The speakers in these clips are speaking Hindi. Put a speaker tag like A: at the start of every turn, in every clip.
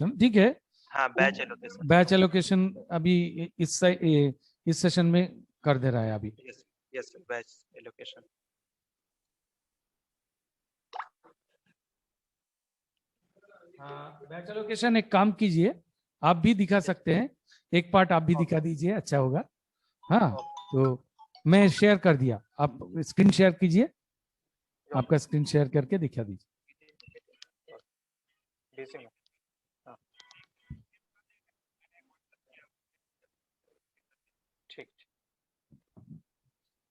A: ठीक है।
B: हाँ, बैच एलोकेशन।
A: बैच एलोकेशन अभी इस सेशन में कर दे रहा है अभी।
B: Yes yes, batch allocation.
A: Batch allocation एक काम कीजिए, आप भी दिखा सकते हैं, एक पार्ट आप भी दिखा दीजिए, अच्छा होगा। हाँ, तो मैं शेयर कर दिया, आप स्क्रीन शेयर कीजिए, आपका स्क्रीन शेयर करके दिखा दीजिए।
B: ঠিক।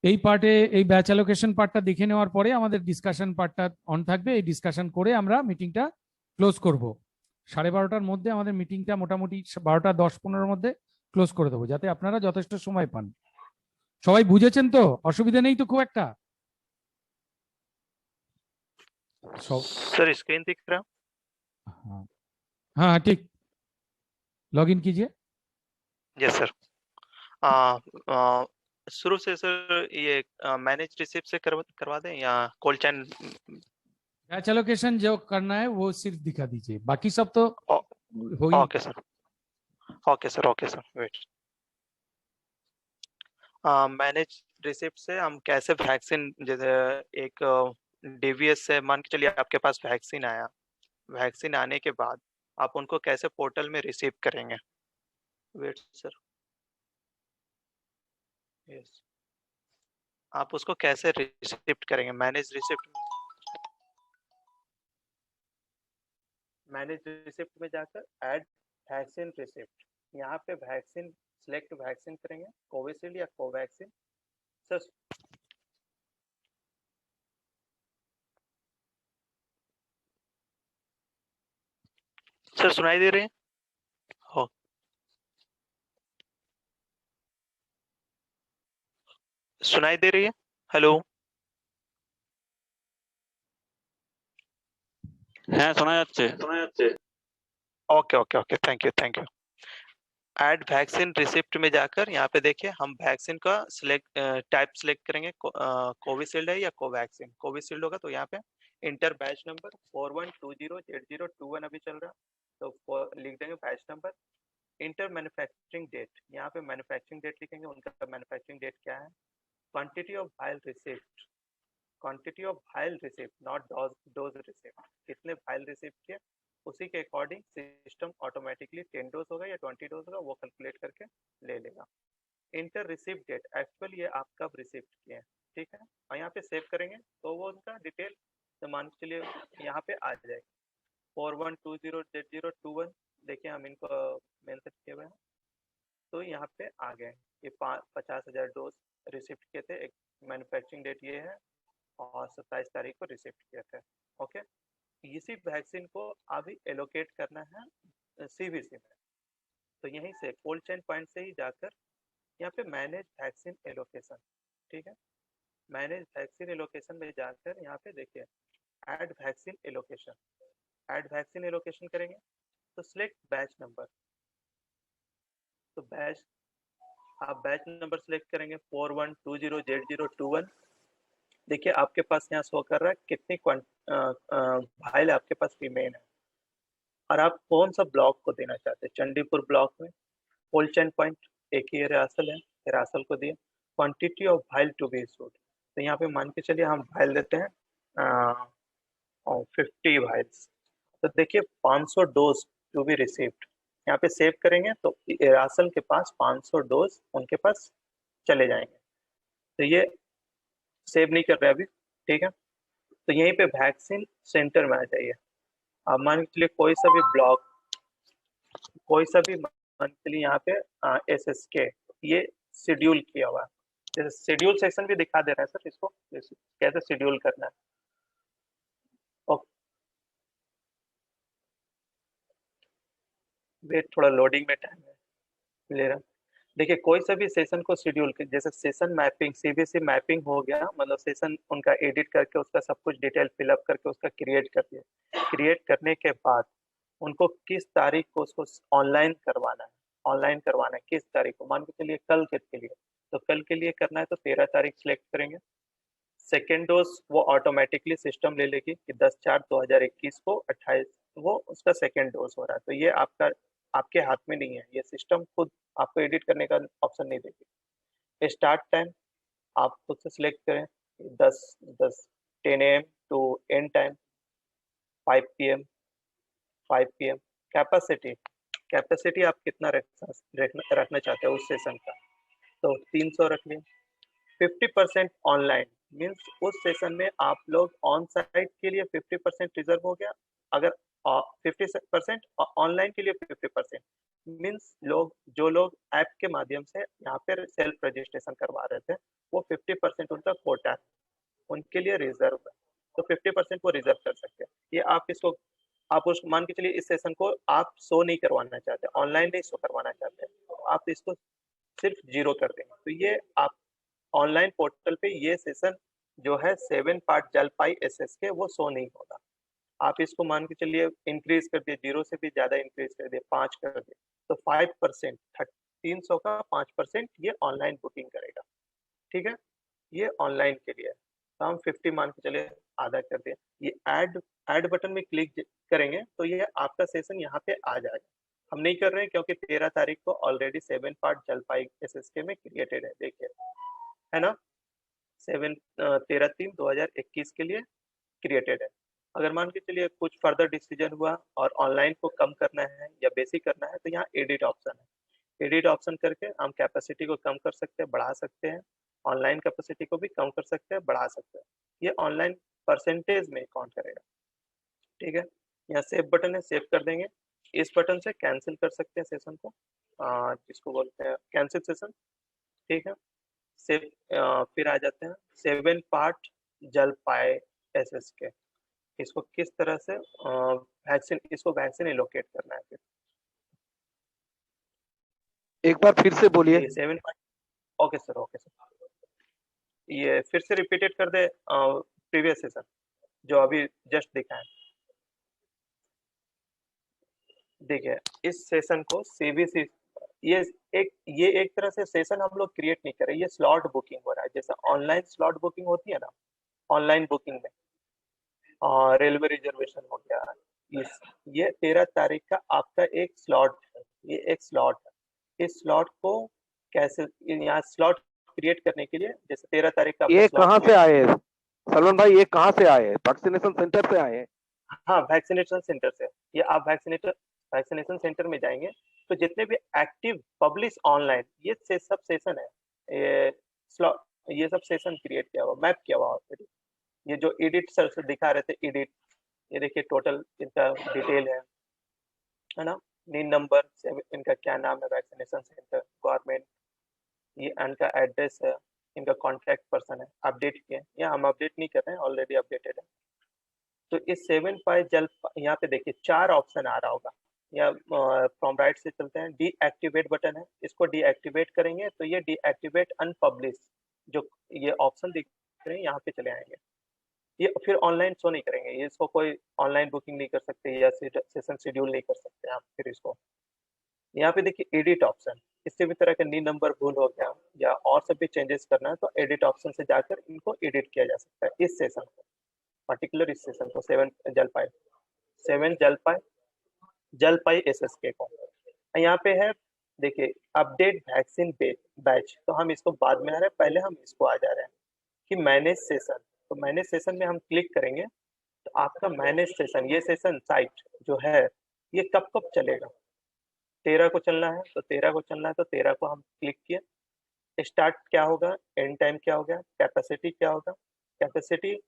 A: এই পার্টে, এই ব্যাচ অ্যালোকেশন পার্টটা দেখে নেওয়ার পরে আমাদের ডিসকাশন পার্টটা অন থাকবে। এই ডিসকাশন করে আমরা মিটিংটা ক্লোজ করব। 12:30টার মধ্যে আমাদের মিটিংটা মোটামুটি 12:10-15 মধ্যে ক্লোজ করে দেবো, যাতে আপনারা যথেষ্ট সময় পান। সবাই বুঝেছেন তো? অসুবিধা নেই তো খুব একটা?
B: सर स्क्रीन दिख रहा?
A: हाँ हाँ ठीक, लॉग इन कीजिए।
B: Yes sir. शुरू से सर ये मैनेज रिसिप्ट से करवा दें या कोल्ड चैन?
A: बैच एलोकेशन जो करना है वो सिर्फ दिखा दीजिए, बाकी सब तो हो ही।
B: Okay sir, okay sir, okay sir, wait. Manage receipt से हम कैसे वैक्सीन, जैसे एक डीवीएस से मान के चलिए आपके पास वैक्सीन आया, वैक्सीन आने के बाद आप उनको कैसे पोर्टल में रिसीव करेंगे? वेट सर, यस, आप उसको कैसे रिसिप्ट करेंगे? मैनेज रिसिप्ट, मैनेज रिसिप्ट में जाकर ऐड वैक्सीन रिसिप्ट, यहाँ पे वैक्सीन सिलेक्ट वैक्सीन करेंगे, कोविशील्ड या कोवैक्सीन। सर सर सुनाई दे रहे हैं? हो, सुनाई दे रही है? हेलो?
C: হ্যাঁ শোনা যাচ্ছে।
B: Okay okay okay, thank you thank you. Add vaccine receipt में जाकर यहाँ पे देखिए हम वैक्सीन का टाइप सिलेक्ट करेंगे, कोविशील्ड है या कोवैक्सीन। कोविशील्ड होगा तो यहाँ पे इंटर बैच नंबर 4120Z021 अभी चल रहा, तो लिख देंगे batch number. Enter manufacturing date, यहाँ पे मैन्युफैक्चरिंग डेट लिखेंगे, उनका मैन्युफैक्चरिंग डेट क्या है। Quantity of while receipt, quantity of while receipt not dose receipt, कितने वाइल रिसिप्ट किए उसी के अकॉर्डिंग सिस्टम ऑटोमेटिकली 10 डोज होगा या 20 डोज होगा वो कैलकुलेट करके ले लेगा। इंटर रिसिप्ट डेट, एक्चुअल ये आप कब रिसिप्ट किए हैं, ठीक है, और यहाँ पे सेव करेंगे तो वो उनका डिटेल तो मान के चलिए यहाँ पे आ जाएगा। 4120Z021 देखिए हम इनको मेंशन किए हुए हैं, तो यहाँ पे आ गए। ये 50,000 डोज रिसिप्ट किए थे, एक मैन्युफैक्चरिंग डेट ये है और 27 तारीख को रिसिप्ट किए थे। ओके, इसी वैक्सीन को अभी एलोकेट करना है सीवीसी में, तो यहीं से कोल्ड चेन पॉइंट से ही जाकर यहाँ पे मैनेज वैक्सीन एलोकेशन, ठीक है, मैनेज वैक्सीन एलोकेशन में जाकर यहाँ पे देखिए add vaccine allocation, add vaccine allocation करेंगे तो सिलेक्ट बैच नंबर, तो बैच आप बैच नंबर सिलेक्ट करेंगे 4120Z021। देखिए आपके पास यहाँ शो कर रहा है कितनी फाइल आपके पास रिमेन है और आप कौन सा ब्लॉक को देना चाहते हैं। चंडीपुर ब्लॉक में कोल्ड चेन पॉइंट एक ही रिहार्सल है, रिहार्सल को दिए। Quantity of file to be issued, तो यहाँ पे मान के चलिए हम फाइल देते हैं 50 फाइल्स, तो देखिए 500 डोज टू बी रिसीव्ड, यहाँ पे सेव करेंगे तो रिहार्सल के पास 500 डोज उनके पास चले जाएंगे, तो ये सेव नहीं कर रहे अभी, ठीक है। तो यहीं पे वैक्सीन सेंटर में आ जाइए। अब मान के चलिए कोई सा भी ब्लॉक, कोई सा भी मान के लिए यहाँ पे SSK ये शेड्यूल किया हुआ है, जैसे शेड्यूल सेक्शन भी दिखा दे रहा है सर, इसको कैसे शेड्यूल करना है। ओके, वेट थोड़ा लोडिंग में टाइम है ले रहा। देखिए कोई सा भी सेशन को शेड्यूल कर, जैसे सेशन मैपिंग सीबीसी मैपिंग हो गया, मतलब सेशन उनका एडिट करके उसका सब कुछ डिटेल फिलअप करके उसका क्रिएट कर दिया। क्रिएट करने के बाद उनको किस तारीख को उसको ऑनलाइन करवाना है, ऑनलाइन करवाना है किस तारीख को, मान के चलिए कल के लिए, तो कल के लिए करना है तो 13 तारीख सिलेक्ट करेंगे। सेकेंड डोज वो ऑटोमेटिकली सिस्टम ले लेगी कि 10/4/2021 को 28 वो उसका सेकेंड डोज हो रहा है। तो ये आपके हाथ में नहीं है, ये सिस्टम खुद आपको एडिट करने का ऑप्शन नहीं देगी। स्टार्ट टाइम आप खुद से सिलेक्ट करें, 10 10 AM to end time 5 PM 5 PM। Capacity capacity आप कितना रखना चाहते हो उस सेशन का, तो 300 रख लें। 50% ऑनलाइन मीन्स उस सेशन में आप लोग ऑन साइट के लिए 50% रिजर्व हो गया। अगर 50% ऑनलाइन के लिए 50% मीन्स जो लोग ऐप के माध्यम से यहाँ पे सेल्फ रजिस्ट्रेशन करवा रहे थे, वो 50% उनका कोटा है, उनके लिए रिजर्व है। तो 50% वो रिजर्व कर सकते हैं। ये आप उस मान के चलिए इस सेशन को आप शो नहीं करवाना चाहते, ऑनलाइन नहीं शो करवाना चाहते, तो आप इसको सिर्फ जीरो कर देंगे। तो ये आप ऑनलाइन पोर्टल पे ये सेशन जो है 7 पार्ट जलपाई एसएस के वो शो नहीं होगा। आप इसको मान के चलिए इंक्रीज कर दिए, 0 से भी ज्यादा इंक्रीज कर दिए, 5 कर दिए, तो 5% 300 का 5% ये ऑनलाइन बुकिंग करेगा। ठीक है, ये ऑनलाइन के लिए है। तो हम 50 मान के चले, आधा कर दिया। ये ऐड बटन में क्लिक करेंगे तो ये आपका सेशन यहाँ पे आ जाएगा। हम नहीं कर रहे हैं क्योंकि 13 तारीख को ऑलरेडी 7 पार्ट जलपाई एसएसके में क्रिएटेड है, देखिए है ना, 13/3/2021 के लिए क्रिएटेड है। अगर मान के चलिए कुछ फर्दर डिसीजन हुआ और ऑनलाइन को कम करना है या बेसिक करना है, तो यहाँ एडिट ऑप्शन है। एडिट ऑप्शन करके हम कैपेसिटी को कम कर सकते हैं, बढ़ा सकते हैं, ऑनलाइन कैपेसिटी को भी कम कर सकते हैं, बढ़ा सकते हैं। ये ऑनलाइन परसेंटेज में काउंट करेगा। ठीक है, यहाँ सेव बटन है, सेव कर देंगे। इस बटन से कैंसिल कर सकते हैं सेशन को, जिसको बोलते हैं कैंसिल सेशन। ठीक है, सेव फिर आ जाते हैं 7 पार्ट जलपाई एसएस के। इसको किस तरह से वैक्सीन एलोकेट करना है। फिर
C: एक बार फिर से बोलिए।
B: ये 7 part, okay sir, okay sir. ये फिर से रिपीटेड कर दे प्रीवियस सेशन जो अभी जस्ट दिखा है। देखिए इस सेशन को सीबीसी, ये एक तरह से सेशन हम लोग क्रिएट नहीं कर रहे, ये स्लॉट बुकिंग हो रहा है। जैसे ऑनलाइन स्लॉट बुकिंग होती है ना, ऑनलाइन बुकिंग में रेलवे रिजर्वेशन हो गया, ये 13 तारीख का आपका एक स्लॉट है, ये एक स्लॉट है। इस स्लॉट को कैसे, यहाँ स्लॉट क्रिएट करने के लिए, जैसे 13 तारीख का
C: ये कहाँ से आए सलमान भाई, ये कहाँ से आए? वैक्सीनेशन सेंटर से आए?
B: हाँ, वैक्सीनेशन सेंटर से। ये आप वैक्सीनेशन सेंटर में जाएंगे तो जितने भी एक्टिव पब्लिश ऑनलाइन ये सब सेशन है, ये स्लॉट, ये सब सेशन क्रिएट किया हुआ, मैप किया हुआ ऑलरेडी। ये जो एडिट सर से दिखा रहे थे एडिट, ये देखिए टोटल इनका डिटेल है ना, नीड नंबर, इनका क्या नाम है, वैक्सीनेशन सेंटर, गवर्नमेंट, ये इनका एड्रेस है, इनका कॉन्टैक्ट पर्सन है, अपडेट किए, या हम अपडेट नहीं कर रहे हैं, ऑलरेडी अपडेटेड है। तो इस 7 पाई जल, यहाँ पे देखिए 4 ऑप्शन आ रहा होगा, या फ्रॉम राइट से चलते हैं, डीएक्टिवेट बटन है, इसको डीएक्टिवेट करेंगे तो ये डीएक्टिवेट अनपब्लिश, जो ये ऑप्शन दिख रहे हैं यहाँ पे चले आएंगे। ये फिर ऑनलाइन शो नहीं करेंगे, ये इसको कोई ऑनलाइन बुकिंग नहीं कर सकते या सेशन शेड्यूल नहीं कर सकते आप। फिर इसको यहाँ पे देखिए एडिट ऑप्शन, किसी भी तरह का नी नंबर भूल हो गया या और सब भी चेंजेस करना है तो एडिट ऑप्शन से जाकर इनको एडिट किया जा सकता है। इस सेशन को पर्टिकुलर, इस सेशन को 7 जलपाई एसएसके को यहाँ पे है। देखिए अपडेट वैक्सीन बैच, तो हम इसको बाद में आ रहे हैं, पहले हम इसको आ जा रहे हैं कि मैनेज सेशन। तो मैनेज सेशन में हम क्लिक करेंगे तो आपका मैनेज सेशन, ये सेशन साइट जो है ये कब कब चलेगा, 13 को चलना है तो 13 को चलना है, तो 13 को हम क्लिक किए। स्टार्ट क्या होगा, एंड टाइम क्या होगा, कैपेसिटी क्या होगा, कैपेसिटी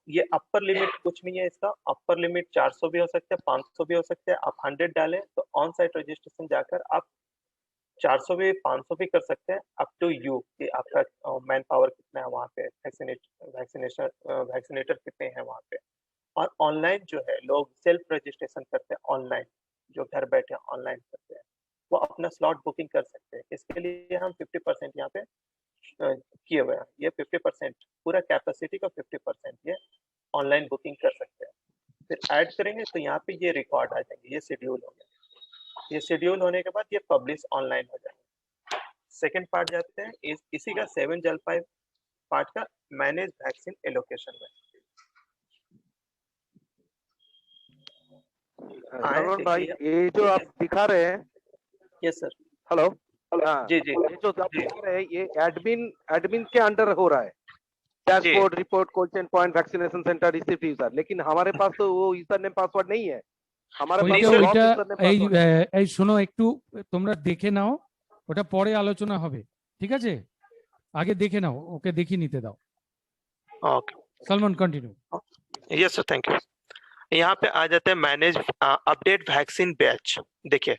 B: ये अपर लिमिट कुछ नहीं है इसका, अपर लिमिट 400 भी हो सकता है, 500 भी हो सकता है। आप 100 डालें तो ऑन साइट रजिस्ट्रेशन जाकर आप 400 भी 500 भी कर सकते हैं, अप टू यू कि आपका मैन पावर कितना है वहाँ पे, वैक्सीनेटर कितने हैं वहाँ पे। और ऑनलाइन जो है लोग सेल्फ रजिस्ट्रेशन करते हैं, ऑनलाइन जो घर बैठे ऑनलाइन करते हैं वो अपना स्लॉट बुकिंग कर सकते हैं। इसके लिए हम 50% यहाँ पे किए हुए हैं, ये 50% पूरा कैपेसिटी का 50% ये ऑनलाइन बुकिंग कर सकते हैं। फिर ऐड करेंगे तो यहाँ पे ये रिकॉर्ड आ जाएंगे, ये शेड्यूल हो गया। ये शेड्यूल होने के बाद ये पब्लिश ऑनलाइन हो जाएगा। सेकेंड पार्ट जाते हैं, इसी का 7 जलपाई पार्ट का मैनेज वैक्सीन एलोकेशन में।
C: सलमान भाई ये जो आप दिखा रहे हैं,
B: यस सर।
C: हेलो, हाँ,
B: जी जी
C: ये जो आप
B: जी
C: दिखा रहे हैं ये एडमिन के अंडर हो रहा है,
B: जी
C: dashboard, report, cold point, vaccination centre, receipt user, लेकिन हमारे पास तो वो यूजर नेम पासवर्ड नहीं है, हमारे पास
A: ওইটা
B: sir,
A: ওইটা
C: यूजर नेम
A: এই
C: पासवर्ड है।
A: এই শোনো একটু, তোমরা দেখে নাও, ওটা পরে আলোচনা হবে, ঠিক আছে? আগে দেখে নাও, ওকে দেখিয়ে নিতে দাও।
B: Okay
A: Salman continue.
B: Yes sir, thank you. यहाँ पे आ जाते हैं मैनेज अपडेट वैक्सीन बैच। देखिए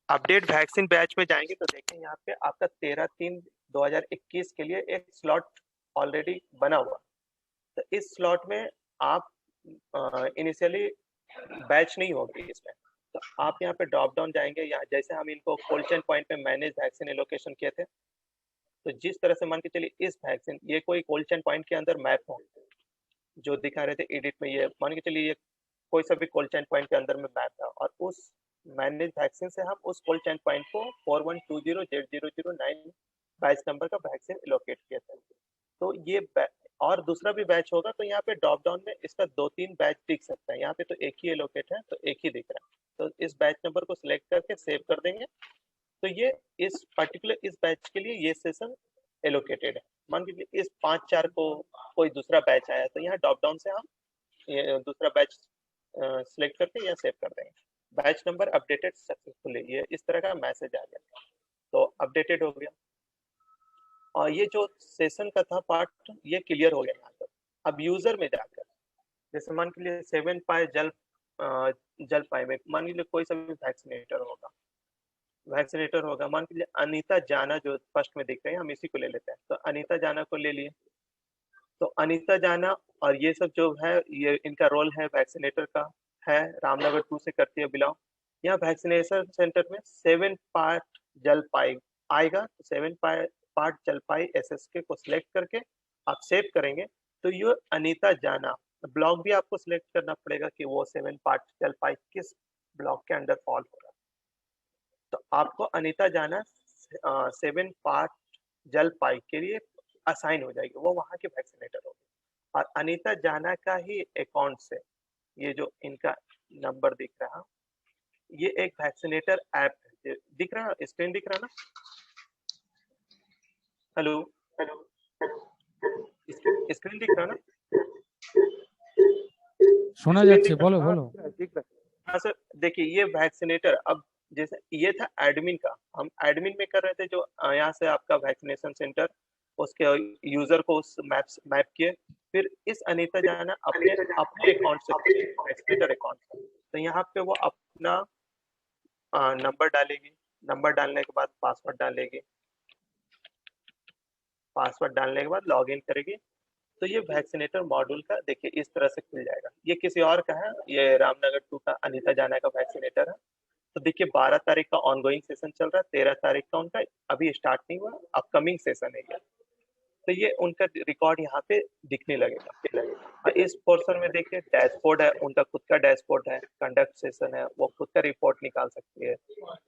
B: अपडेट वैक्सीन बैच में जाएंगे तो देखिए यहाँ पे आपका 13/3/2021 के लिए एक स्लॉट ऑलरेडी बना हुआ। तो इस स्लॉट में आप इनिशियली बैच नहीं होगी इसमें। तो आप यहाँ पे ड्रॉप डाउन जाएंगे, यहाँ जैसे हम इनको कोल्ड चेन पॉइंट पे मैनेज वैक्सीन एलोकेशन किए थे, तो जिस तरह से मान के चलिए इस वैक्सीन ये कोई कोल्ड चेन पॉइंट के अंदर मैप हो, जो दिखा रहे थे एडिट में, ये मान के चलिए ये कोई सा भी कोल्ड चेन पॉइंट के अंदर में मैप था, और उस मैनेज वैक्सीन से हम उस कोल्ड चेन पॉइंट को 4120Z009 बैच नंबर का वैक्सीन एलोकेट किया था। तो ये और दूसरा भी बैच होगा, तो यहाँ पे ड्रॉप डाउन में इसका 2-3 बैच दिख सकता है। यहाँ पे तो एक ही एलोकेट है, तो एक ही दिख रहा है, तो इस बैच नंबर को सिलेक्ट करके सेव कर देंगे। तो ये इस पर्टिकुलर इस बैच के लिए ये सेशन एलोकेटेड है। मान लीजिए इस 5-4 को कोई दूसरा बैच आया, तो यहाँ ड्रॉप डाउन से हम ये दूसरा बैच सिलेक्ट करके यहाँ सेव कर देंगे। बैच नंबर अपडेटेड सक्सेसफुली, ये इस तरह का मैसेज आ गया, तो अपडेटेड हो गया। और ये जो सेशन का था पार्ट, ये क्लियर हो गया यहाँ तक। अब यूजर में जाकर जैसे मान के लिए 7 पाए जल पाए में मान लीजिए कोई सा भी वैक्सीनेटर होगा, मान लीजिए अनीता जाना जो फर्स्ट में दिख रहे हैं, हम इसी को ले लेते हैं। तो अनीता जाना को ले लिए, तो अनीता जाना और ये सब जो है, ये इनका रोल है वैक्सीनेटर का है, रामनगर 2 से करती है बिलोंग। यहाँ वैक्सीनेशन सेंटर में 7 पार्ट जलपाई आएगा, तो 7 पार्ट जलपाई SSK को सिलेक्ट करके आप सेव करेंगे। तो ये अनीता जाना ब्लॉक भी आपको सिलेक्ट करना पड़ेगा कि वो 7 पार्ट जलपाई किस ब्लॉक के अंडर फॉल होगा। तो आपको अनीता जाना 7 पार्ट जलपाई के लिए असाइन हो जाएगी, वो वहाँ के वैक्सीनेटर होगी। और अनीता जाना का ही अकाउंट से ये जो इनका नंबर दिख रहा, ये एक वैक्सीनेटर ऐप है, दिख रहा है, स्क्रीन दिख रहा ना? हेलो हेलो, स्क्रीन दिख रहा ना?
A: শোনা
B: स्क्रीन
A: যাচ্ছে,
B: दिख रहा?
A: বলো বলো।
C: ठीक है।
B: हाँ सर, देखिए ये वैक्सीनेटर, अब जैसे ये था एडमिन का, हम एडमिन में कर रहे थे, जो यहाँ से आपका वैक्सीनेशन सेंटर उसके यूजर को उस मैप किए, फिर इस अनीता जाना अपने अकाउंट से वैक्सीनेटर अकाउंट से, तो यहाँ पे वो अपना नंबर डालेगी, नंबर डालने के बाद पासवर्ड डालेगी, पासवर्ड डालने के बाद लॉगिन करेगी। तो ये वैक्सीनेटर मॉड्यूल का देखिए इस तरह से खुल जाएगा। ये किसी और का है, ये रामनगर 2 का अनीता जाना का वैक्सीनेटर है। तो देखिए 12 तारीख का ऑनगोइंग सेशन चल रहा है, 13 तारीख का उनका अभी स्टार्ट नहीं हुआ, अपकमिंग सेशन है ये। तो ये उनका रिकॉर्ड यहाँ पे दिखने लगेगा। और इस पोर्शन में देखिए डैशबोर्ड है, उनका खुद का डैशबोर्ड है, कंडक्ट सेशन है, वो खुद का रिपोर्ट निकाल सकती है,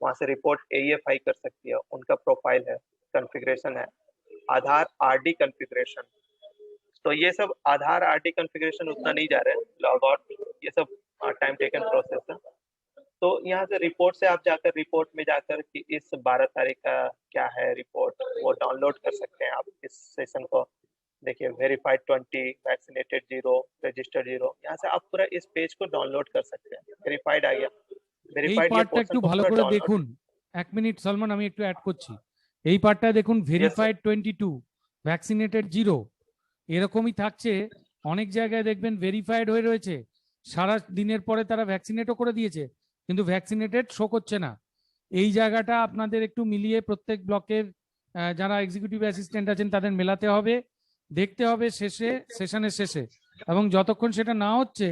B: वहां से रिपोर्ट AEFI कर सकती है, उनका प्रोफाइल है, कॉन्फ़िगरेशन है, आधार RD कॉन्फ़िगरेशन। तो ये सब आधार RD कॉन्फ़िगरेशन उतना नहीं जा रहा है, लॉग आउट ये सब टाइम टेकन प्रोसेस है। तो यहाँ से रिपोर्ट से आप जाकर रिपोर्ट में जाकर कि इस 12 तारीख का क्या है रिपोर्ट, वो डाउनलोड कर सकते हैं आप इस सेशन को। देखिए वेरीफाइड 20, वैक्सीनेटेड 0, रजिस्टर्ड 0, यहाँ से आप पूरा इस पेज को डाउनलोड कर सकते हैं। वेरीफाइड आ गया,
A: এই
B: वेरीफाइड ये
A: পার্টটা
B: पोर्शन
A: একটু
B: को
A: ভালো
B: पूरा
A: করে
B: डाउनलोड।
A: দেখুন, 1 মিনিট সলমন, আমি একটু অ্যাড করছি। এই পার্টটা দেখুন, ভেরিফাইড 22, ভ্যাকসিনেটেড 0, এরকমই থাকছে। অনেক জায়গায় দেখবেন ভেরিফাইড হয়ে রয়েছে, সারা দিনের পরে তারা ভ্যাকসিনেটও করে দিয়েছে, কিন্তু ভ্যাকসিনেটেড শো করছে না। এই জায়গাটা আপনাদের একটু মিলিয়ে প্রত্যেক ব্লকের যারা এক্সিকিউটিভ অ্যাসিস্ট্যান্ট আছেন তাদের মেলাতে হবে, দেখতে হবে শেষে, সেশনের শেষে। এবং যতক্ষণ সেটা না হচ্ছে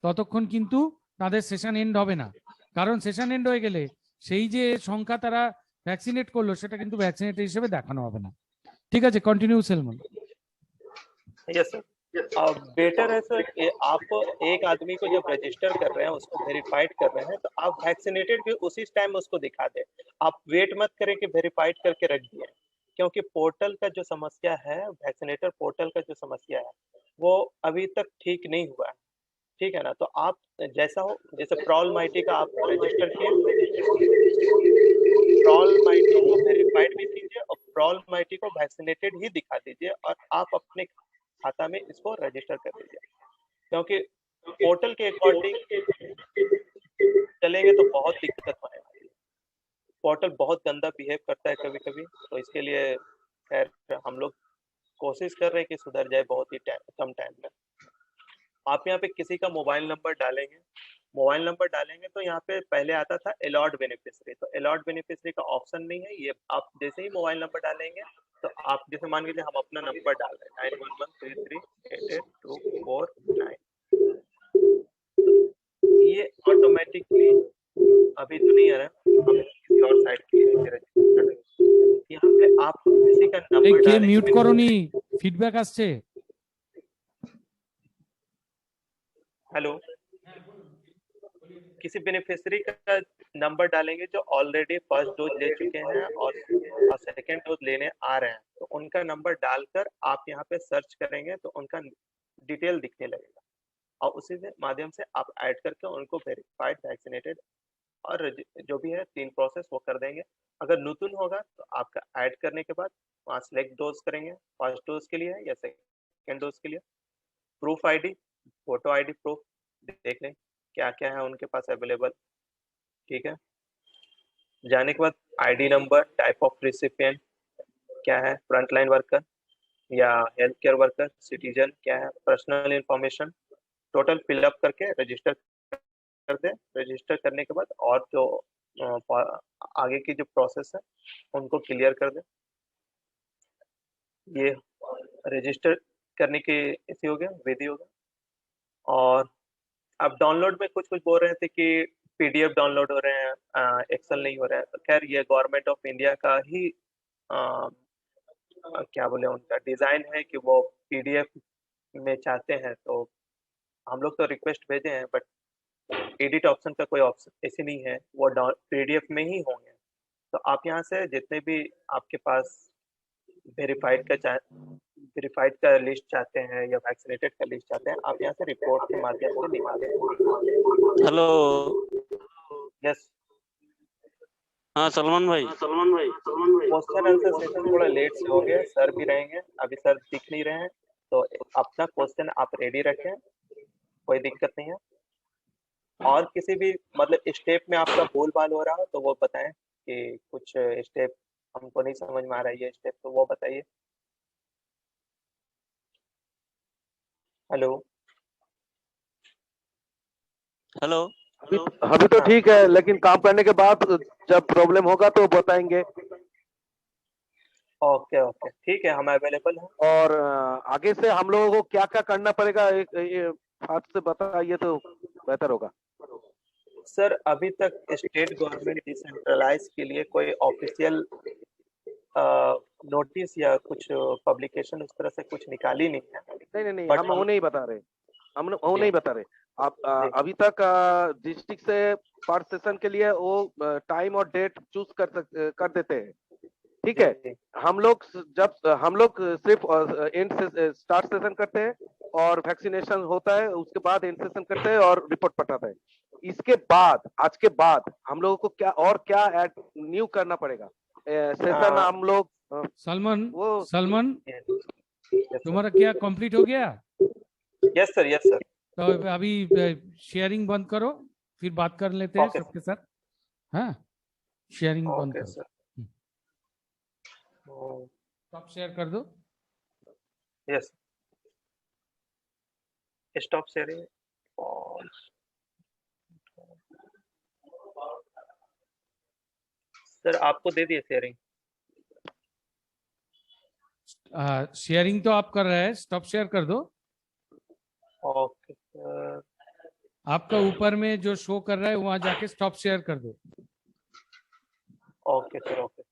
A: ততক্ষণ কিন্তু তাদের সেশন এন্ড হবে না, কারণ সেশন এন্ড হয়ে গেলে সেই যে সংখ্যা তারা ভ্যাকসিনেট করলো সেটা কিন্তু ভ্যাকসিনেটেড হিসেবে দেখানো হবে না। ঠিক আছে, কন্টিনিউ সেলমন।
B: Yes sir. अब बेटर है सर कि आप एक आदमी को जब रजिस्टर कर रहे हैं, उसको वेरीफाइड कर रहे हैं, तो आप वैक्सीनेटेड भी उसी टाइम उसको दिखा दें। आप वेट मत करें कि वेरीफाइड करके रख दिए, क्योंकि पोर्टल का जो समस्या है, वैक्सीनेटर पोर्टल का जो समस्या है, वो अभी तक ठीक नहीं हुआ है। ठीक है ना। तो आप जैसा हो, जैसे प्रॉल माइटी का आप रजिस्टर किए, प्रॉल माइटी को वेरीफाइड भी कीजिए और प्रॉल माइटी को वैक्सीनेटेड ही दिखा दीजिए और आप अपने खाता में इसको रजिस्टर कर दीजिए, क्योंकि पोर्टल के अकॉर्डिंग चलेंगे तो बहुत दिक्कत होने वाली है। पोर्टल बहुत गंदा बिहेव करता है कभी कभी, तो इसके लिए खैर हम लोग कोशिश कर रहे हैं कि सुधर जाए बहुत ही कम टाइम में। आप यहाँ पे किसी का मोबाइल नंबर डालेंगे, मोबाइल नंबर डालेंगे तो यहाँ पे पहले आता था अलॉट बेनिफिशियरी, तो अलॉट बेनिफिशियरी का ऑप्शन नहीं है। ये आप जैसे ही मोबाइल नंबर डालेंगे तो आप जैसे मान लीजिए हम अपना नंबर डाल रहे हैं 9113388449, ये ऑटोमेटिकली अभी तो नहीं आ रहा है, हम किसी और साइट के लिए रजिस्टर करेंगे। यहाँ पे आप किसी का
A: এই
B: नंबर
A: কে
B: डालेंगे,
A: মিউট করনি, ফিডব্যাক আসছে।
B: हेलो, किसी बेनिफिशियरी का नंबर डालेंगे जो ऑलरेडी फर्स्ट डोज ले चुके हैं और सेकेंड डोज लेने आ रहे हैं, तो उनका नंबर डालकर आप यहाँ पे सर्च करेंगे तो उनका डिटेल दिखने लगेगा और उसी के माध्यम से आप ऐड करके उनको वेरीफाइड, वैक्सीनेटेड और जो भी है 3 प्रोसेस वो कर देंगे। अगर नूतन होगा तो आपका ऐड करने के बाद वहाँ सिलेक्ट डोज करेंगे, फर्स्ट डोज के लिए या सेकेंड डोज के लिए। Proof ID, photo ID proof देख लें क्या क्या है उनके पास अवेलेबल, ठीक है। जाने के बाद ID number, type of recipient क्या है, फ्रंटलाइन वर्कर या हेल्थ केयर वर्कर, सिटीजन क्या है, पर्सनल इंफॉर्मेशन टोटल फिलअप करके रजिस्टर कर दे। रजिस्टर करने के बाद और जो आगे की जो प्रोसेस है उनको क्लियर कर दे। ये रजिस्टर करने की इसी हो गया, विधि हो गया। और अब डाउनलोड में कुछ बोल रहे थे कि पीडीएफ डाउनलोड हो रहे हैं, एक्सेल नहीं हो रहा है। तो खैर ये गवर्नमेंट ऑफ इंडिया का ही क्या बोले उनका डिजाइन है कि वो पीडीएफ में चाहते हैं, तो हम लोग तो रिक्वेस्ट भेजे हैं बट एडिट ऑप्शन का कोई ऑप्शन ऐसे नहीं है, वो पीडीएफ में ही होंगे। तो आप यहाँ से जितने भी आपके पास वेरीफाइड का लिस्ट चाहते हैं या वैक्सीनेटेड का लिस्ट चाहते हैं, आप यहाँ से रिपोर्ट के माध्यम से निकालें।
D: हेलो,
B: यस,
D: हाँ सलमान भाई।
B: क्वेश्चन आंसर सेशन थोड़ा लेट से हो गया, सर भी रहेंगे, अभी सर दिख नहीं रहे हैं, तो अपना क्वेश्चन आप रेडी रखें, कोई दिक्कत नहीं है। और किसी भी मतलब स्टेप में आपका भूल भाल हो रहा हो तो वो बताएं कि कुछ स्टेप हमको नहीं समझ में आ रहा है, ये स्टेप तो वो बताइए। हेलो
D: हेलो,
C: अभी तो ठीक है, लेकिन काम करने के बाद जब प्रॉब्लम होगा तो बताएंगे।
B: ओके ओके, ठीक है, हम अवेलेबल हैं।
C: और आगे से हम लोगों को क्या क्या करना पड़ेगा, एक हाथ से बताइए तो बेहतर होगा।
B: सर अभी तक स्टेट गवर्नमेंट डिसेंट्रलाइज के लिए कोई ऑफिशियल नोटिस या कुछ पब्लिकेशन उस तरह से कुछ निकाली नहीं है।
C: नहीं,
B: But
C: हम वो नहीं बता रहे, हम वो
B: जी।
C: नहीं बता रहे। आप अभी तक डिस्ट्रिक्ट से पर सेशन के लिए वो टाइम और डेट चूज कर देते हैं, ठीक है।
B: जी,
C: हम लोग सिर्फ एंड से स्टार्ट सेशन करते हैं और वैक्सीनेशन होता है, उसके बाद एंड सेशन करते हैं और रिपोर्ट पठाते हैं। इसके बाद आज के बाद हम लोगों को क्या ऐड न्यू करना पड़ेगा सेशन हम लोग
A: सलमान,
C: वो
A: सलमान
B: yes,
A: तुम्हारा क्या कंप्लीट हो गया?
B: Yes sir, yes sir.
A: तो अभी शेयरिंग बंद करो, फिर बात कर लेते हैं
B: Okay,
A: सबके साथ। हाँ, शेयरिंग बंद
B: ओके
A: करो,
B: सर।
A: सब शेयर कर दो।
B: Yes, stop sharing. सर आपको दे दिए शेयरिंग।
A: शेयरिंग तो आप कर रहे हैं, स्टॉप शेयर कर दो।
B: ओके सर,
A: आपका ऊपर में जो शो कर रहा है वहां जाके स्टॉप शेयर कर दो।
B: Okay sir, okay.